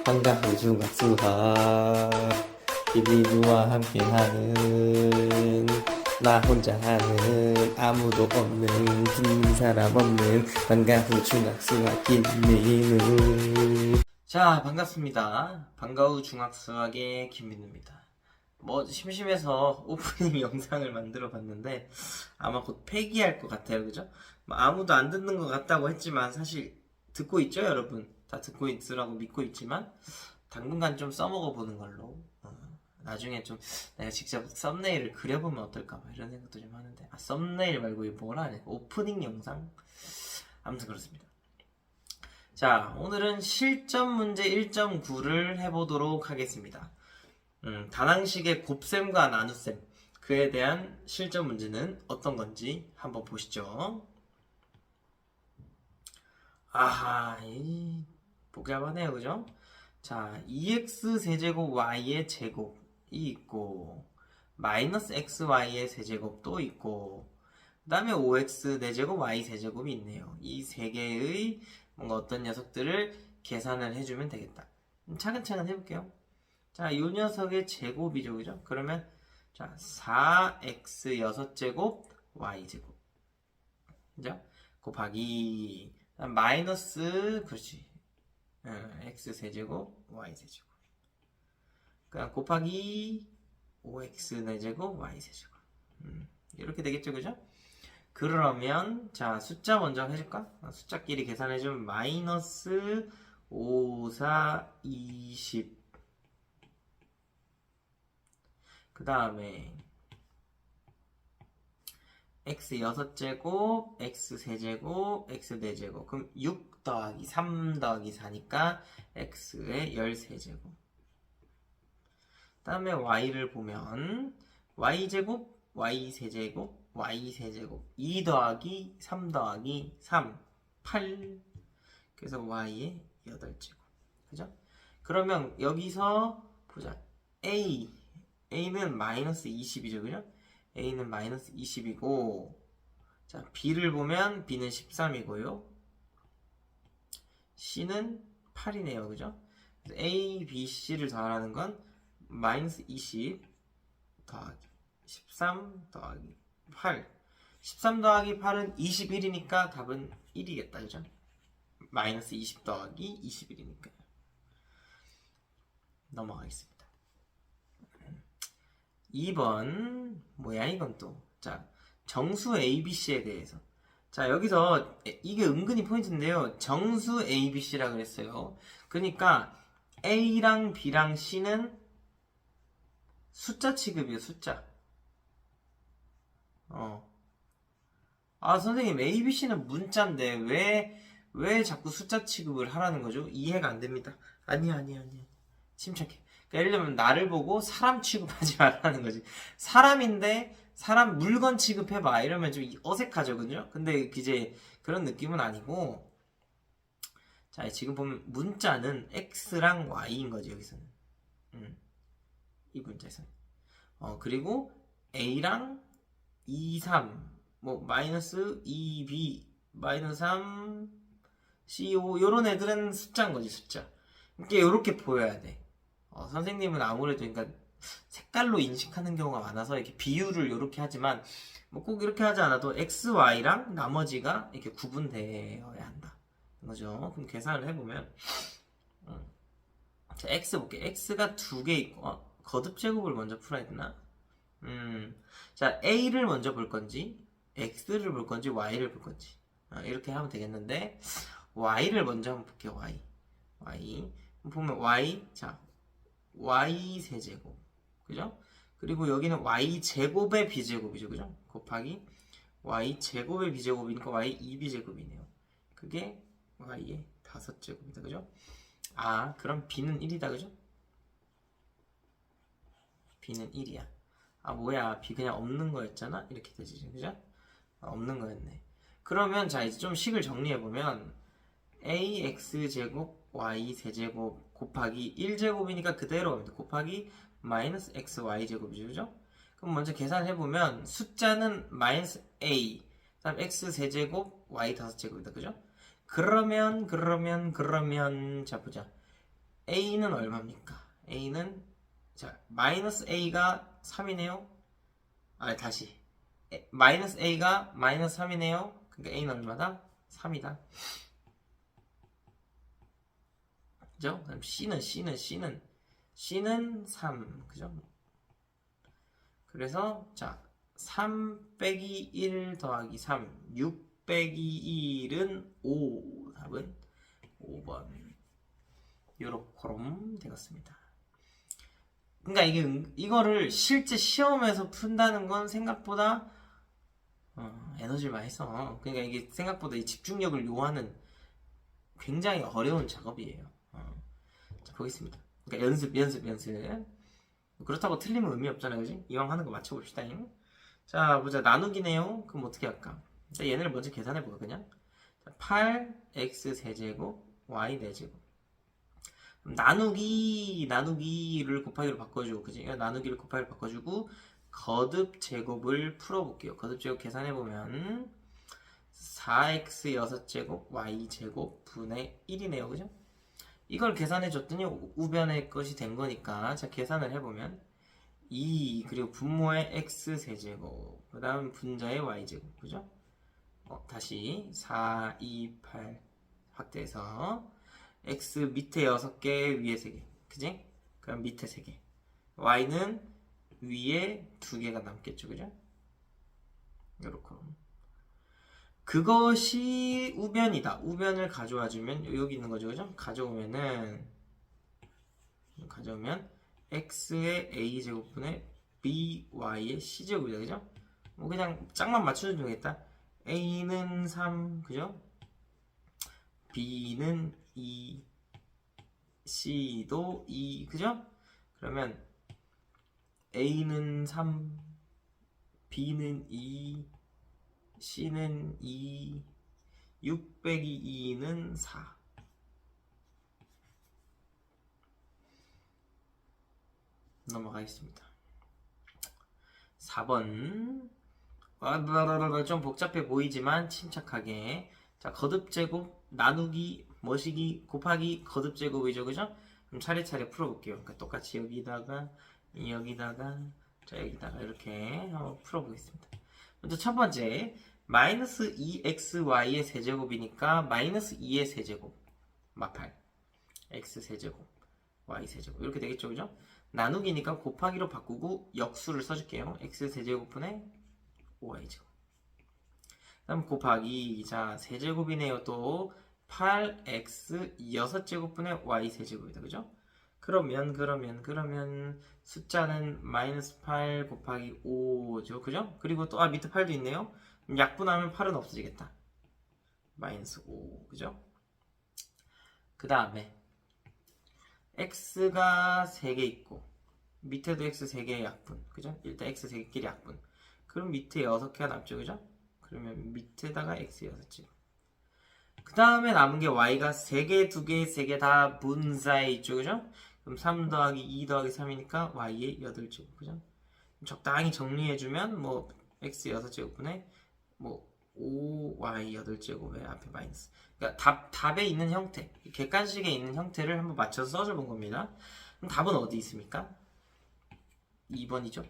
반가운 중학수학 비비누와 함께하는 나 혼자 하는 아무도 없는 듣는 사람 없는 반가운 중학수학 김민우. 자, 반갑습니다. 반가운 중학수학의 김민우입니다. 심심해서 오프닝 영상을 만들어 봤는데 아마 곧 폐기할 것 같아요. 그죠? 아무도 안 듣는 것 같다고 했지만 사실 듣고 있죠, 여러분? 다 듣고 있으라고 믿고 있지만 당분간 좀 써먹어 보는 걸로. 나중에 좀 내가 직접 썸네일을 그려보면 어떨까 뭐 이런 생각도 좀 하는데, 썸네일 말고 이 뭐라 하냐, 오프닝 영상. 아무튼 그렇습니다. 자, 오늘은 실전 문제 1.9를 해보도록 하겠습니다. 다낭식의 곱셈과 나눗셈, 그에 대한 실전 문제는 어떤 건지 한번 보시죠. 아하, 복잡하네요, 그죠? 자, 2x 세제곱 y의 제곱이 있고 마이너스 xy의 세제곱도 있고 그 다음에 5x 4제곱 y 세제곱이 있네요. 이 세 개의 뭔가 어떤 녀석들을 계산을 해주면 되겠다. 차근차근 해볼게요. 자, 이 녀석의 제곱이죠, 그죠? 그러면 자, 4x 6제곱 y제곱, 그죠? 곱하기 마이너스, 그렇지, x 세제곱 y 세제곱, 그냥 곱하기 5x 4제곱 y 세제곱. 이렇게 되겠죠, 그죠? 그러면 자, 숫자 먼저 해줄까? 숫자끼리 계산해주면 마이너스 5, 4, 20, 그 다음에 x 6제곱, x 세제곱, x 4제곱. 그럼 6 더하기 3 더하기 4니까 x의 13제곱. 그 다음에 y를 보면 y제곱, y 세제곱, y 세제곱. 2 더하기 3 더하기 3, 8. 그래서 y의 8제곱. 그죠? 그러면 여기서 보자. A는 마이너스 20이죠, 그죠? A는 마이너스 20이고, 자, B를 보면 B는 13이고요. C는 8이네요, 그죠? A, B, C를 더하라는 건 마이너스 20 더하기 13 더하기 8. 13 더하기 8은 21이니까 답은 1이겠다, 그죠? 마이너스 20 더하기 21이니까요. 넘어가겠습니다. 2번 뭐야 이건 또. 자, 정수 ABC에 대해서. 자, 여기서 이게 은근히 포인트인데요. 정수 ABC라 그랬어요. 그러니까 A랑 B랑 C는 숫자 취급이에요, 숫자. 선생님, ABC는 문자인데 왜 자꾸 숫자 취급을 하라는 거죠? 이해가 안 됩니다. 아니야. 침착해. 그러니까 예를 들면 나를 보고 사람 취급하지 말라는 거지. 사람인데 사람 물건 취급해봐 이러면 좀 어색하죠, 그죠? 근데 이제 그런 느낌은 아니고, 자, 지금 보면 문자는 x랑 y인 거지, 여기서는. 이 문자에서는. 그리고 a랑 2, 3, 뭐 마이너스 2b, 마이너스 3, c5 요런 애들은 숫자인 거지, 숫자. 이게 요렇게 보여야 돼. 선생님은 아무래도 그러니까 색깔로 인식하는 경우가 많아서 이렇게 비율을 이렇게 하지만 뭐 꼭 이렇게 하지 않아도 x, y랑 나머지가 이렇게 구분되어야 한다. 그죠? 그럼 계산을 해보면, 자, x 볼게. x가 2개 있고, 거듭 제곱을 먼저 풀어야 되나? 자, a를 먼저 볼 건지, x를 볼 건지, y를 볼 건지. 이렇게 하면 되겠는데, y를 먼저 한번 볼게요. y 보면 y, 자, y 세제곱, 그죠? 그리고 여기는 y 제곱의 b제곱이죠, 그죠? 곱하기 y 제곱의 b제곱이니까 y 2b제곱이네요. 그게 y의 5제곱이다, 그죠? 그럼 b는 1이다, 그죠? b는 1이야. 뭐야, b 그냥 없는 거였잖아? 이렇게 되지, 그죠? 없는 거였네. 그러면 자, 이제 좀 식을 정리해보면 ax 제곱 y 세제곱 곱하기 1제곱이니까 그대로 갑니다. 곱하기 마이너스 xy 제곱이죠, 그죠? 그럼 먼저 계산해보면 숫자는 마이너스 a, 그 다음 x 세제곱 y 5제곱이다, 그죠? 그러면 자 보자. a는 얼마입니까? a는 자 마이너스 a가 3이네요. 아 다시 마이너스 a가 마이너스 3이네요. 그러니까 a는 얼마다? 3이다. 그죠? 그럼 C는 3. 그죠? 그래서 자 3 빼기 1 더하기 3 6 빼기 1은 5. 답은 5번 요렇게 되겠습니다. 그러니까 이거를 실제 시험에서 푼다는 건 생각보다 에너지를 많이 써. 그러니까 이게 생각보다 이 집중력을 요하는 굉장히 어려운 작업이에요. 자, 보겠습니다. 그러니까 연습. 그렇다고 틀리면 의미 없잖아요, 그지? 이왕 하는 거 맞춰봅시다. 자, 보자. 나누기네요. 그럼 어떻게 할까? 자, 얘네를 먼저 계산해볼까, 그냥? 자, 8x 세제곱, y 4제곱. 나누기를 곱하기로 바꿔주고, 그지? 나누기를 곱하기로 바꿔주고, 거듭 제곱을 풀어볼게요. 거듭 제곱 계산해보면, 4x 6제곱, y 제곱, 분의 1이네요, 그죠? 이걸 계산해줬더니 우변의 것이 된 거니까, 자, 계산을 해보면, 2, 그리고 분모의 x 세제곱, 그 다음 분자의 y 제곱, 그죠? 다시, 4, 2, 8 확대해서, x 밑에 6개, 위에 3개. 그지? 그럼 밑에 3개. y는 위에 2개가 남겠죠. 그죠? 요렇게. 그것이 우변이다. 우변을 가져와주면, 여기 있는 거죠. 그죠? 가져오면 x의 a제곱분의 by의 c제곱이다. 그죠? 뭐 그냥 짝만 맞춰주면 되겠다. a는 3, 그죠? b는 2, C도 2, 그죠? 그러면 A는 3, B는 2, C는 2, 6 빼기 2는 4. 넘어가겠습니다. 4번. 좀 복잡해 보이지만 침착하게. 자, 거듭제곱, 나누기, 머시기, 곱하기, 거듭제곱이죠, 그죠? 그럼 차례차례 풀어볼게요. 그러니까 똑같이 여기다가 자, 여기다가 이렇게 한번 풀어보겠습니다. 먼저 첫 번째, 마이너스 2xy의 세제곱이니까 마이너스 2의 세제곱, 8, x 세제곱, y 세제곱 이렇게 되겠죠, 그죠? 나누기니까 곱하기로 바꾸고 역수를 써줄게요. x 세제곱분의 5y제곱. 다음 곱하기, 자, 세제곱이네요. 또 8x 6제곱분의 y 세제곱이다. 그죠? 그러면 숫자는 마이너스 8 곱하기 5죠. 그죠? 그리고 또 밑에 8도 있네요. 약분하면 8은 없어지겠다. 마이너스 5. 그죠? 그 다음에 x가 3개 있고 밑에도 x 3개의 약분. 그죠? 일단 x 3개끼리 약분. 그럼 밑에 6개가 남죠. 그죠? 그러면 밑에다가 x 6개. 그 다음에 남은 게 y가 3개, 2개, 3개 다 분사에 있죠. 그죠? 그럼 3 더하기 2 더하기 3이니까 y의 8제곱. 그죠? 적당히 정리해주면 뭐 x 6제곱분에 뭐 5y 8제곱의 앞에 마이너스. 그러니까 답에 있는 형태, 객관식에 있는 형태를 한번 맞춰서 써줘본 겁니다. 그럼 답은 어디 있습니까? 2번이죠.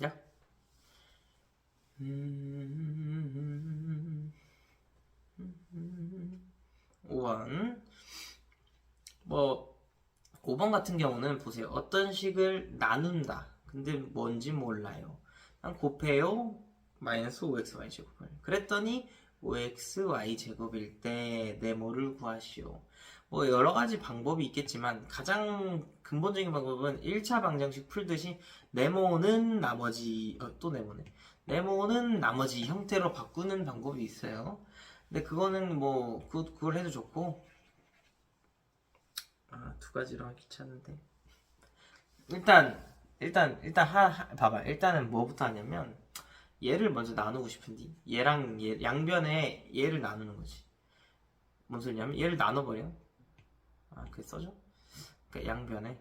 야? 5번. 뭐 5번 같은 경우는 보세요. 어떤 식을 나눈다. 근데 뭔지 몰라요. 난 곱해요. 마이너스 5xy 제곱을. 그랬더니 5xy 제곱일 때 네모를 구하시오. 뭐 여러 가지 방법이 있겠지만 가장 근본적인 방법은 1차 방정식 풀듯이 네모는 나머지 또 네모네. 네모는 나머지 형태로 바꾸는 방법이 있어요. 근데 그거는 뭐 그걸 해도 좋고 두 가지로 하기 귀찮은데 일단 봐봐. 일단은 뭐부터 하냐면 얘를 먼저 나누고 싶은데 얘랑 얘 양변에 얘를 나누는 거지. 뭔 소리냐면 얘를 나눠버려. 그게 써줘? 그러니까 양변에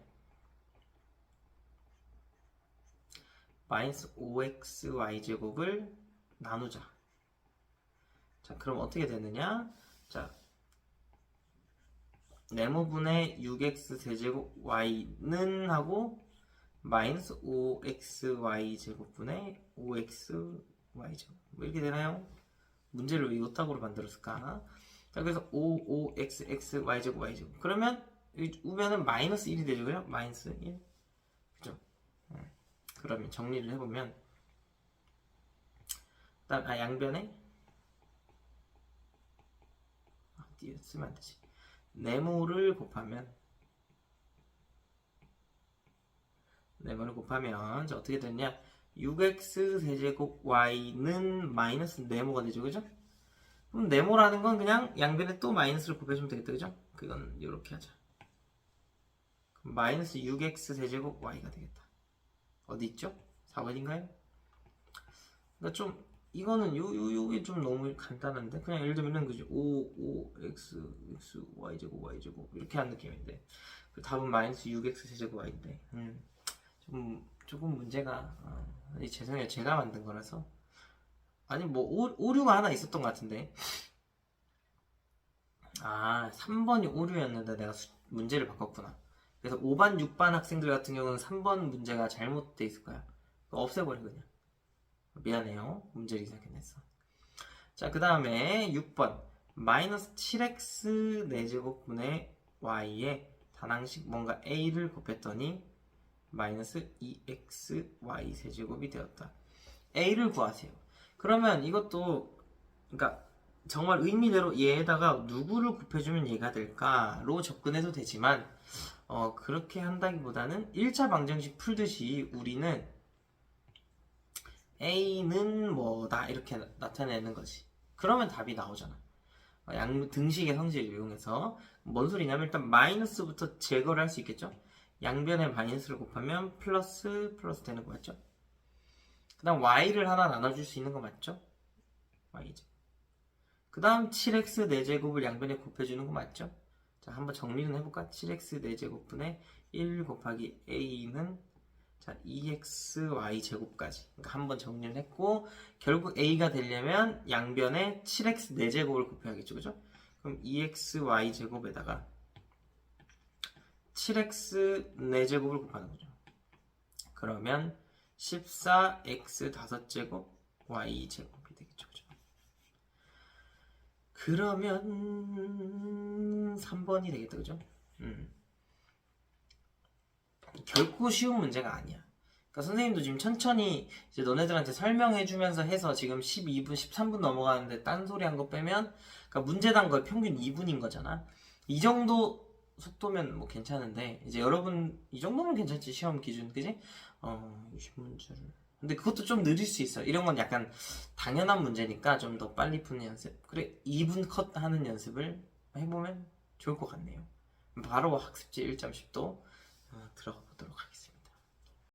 마이너스 5xy 제곱을 나누자. 자, 그럼 어떻게 되느냐? 자, 네모분의 6x 세제곱 y는 하고 마이너스 5xy 제곱분의 5xy 제곱 뭐 이렇게 되나요? 문제를 왜 이렇다고 만들었을까? 자, 그래서 5xy 제곱 y 제곱 그러면 여기 우변은 마이너스 1이 되죠, 그죠? 마이너스 1 그죠? 그러면 정리를 해보면 일단 양변에 뒤에 쓰면 안 되지. 네모를 곱하면 자, 어떻게 되냐? 6x 세제곱 y는 마이너스 네모가 되죠, 그죠? 그럼 네모라는 건 그냥 양변에 또 마이너스를 곱해주면 되겠다, 그죠? 그건 이렇게 하자. 그럼 마이너스 6x 세제곱 y가 되겠다. 어디 있죠? 4번인가요? 그러니까 좀 이거는 요게 좀 너무 간단한데 그냥 예를 들면은 그죠? 5x y제곱 y제곱 이렇게 한 느낌인데 그 답은 마이너스 6x 세제곱 y인데 조금 문제가 죄송해요, 제가 만든 거라서. 아니 뭐 오류가 하나 있었던 것 같은데 3번이 오류였는데 내가 문제를 바꿨구나. 그래서 5반 6반 학생들 같은 경우는 3번 문제가 잘못돼 있을 거야. 없애버려 그냥. 미안해요, 문제를 이상하게 냈어. 자, 그 다음에 6번 마이너스 7x 4제곱분의 y에 단항식 뭔가 a를 곱했더니 마이너스 2xy 세제곱이 되었다. a를 구하세요. 그러면 이것도 그러니까 정말 의미대로 얘에다가 누구를 곱해주면 얘가 될까로 접근해도 되지만 그렇게 한다기보다는 1차 방정식 풀듯이 우리는 a는 뭐다 이렇게 나타내는 거지. 그러면 답이 나오잖아. 등식의 성질을 이용해서 뭔 소리냐면 일단 마이너스부터 제거를 할 수 있겠죠. 양변에 마이너스를 곱하면 플러스 되는 거 맞죠? 그 다음 y를 하나 나눠줄 수 있는 거 맞죠? y죠. 그 다음 7x 4제곱을 양변에 곱해주는 거 맞죠? 자, 한번 정리는 해볼까? 7x 4제곱분의 1 곱하기 a는 자 2xy 제곱까지. 그러니까 한번 정리를 했고 결국 a가 되려면 양변에 7x 4제곱을 곱해야겠죠, 그죠? 그럼 2xy 제곱에다가 7x 4제곱을 곱하는 거죠. 그러면 14x 5제곱 y 제곱이 되겠죠, 그죠? 그러면 3번이 되겠다, 그죠? 결코 쉬운 문제가 아니야. 그러니까 선생님도 지금 천천히 이제 너네들한테 설명해주면서 해서 지금 12분, 13분 넘어가는데 딴소리 한 거 빼면 그러니까 문제당 거의 평균 2분인 거잖아. 이 정도 속도면 뭐 괜찮은데 이제 여러분 이 정도면 괜찮지, 시험 기준, 그지? 20문제를 근데 그것도 좀 느릴 수 있어. 이런 건 약간 당연한 문제니까 좀 더 빨리 푸는 연습. 그래, 2분 컷 하는 연습을 해보면 좋을 것 같네요. 바로 학습지 1.10도 들어가 보도록 하겠습니다.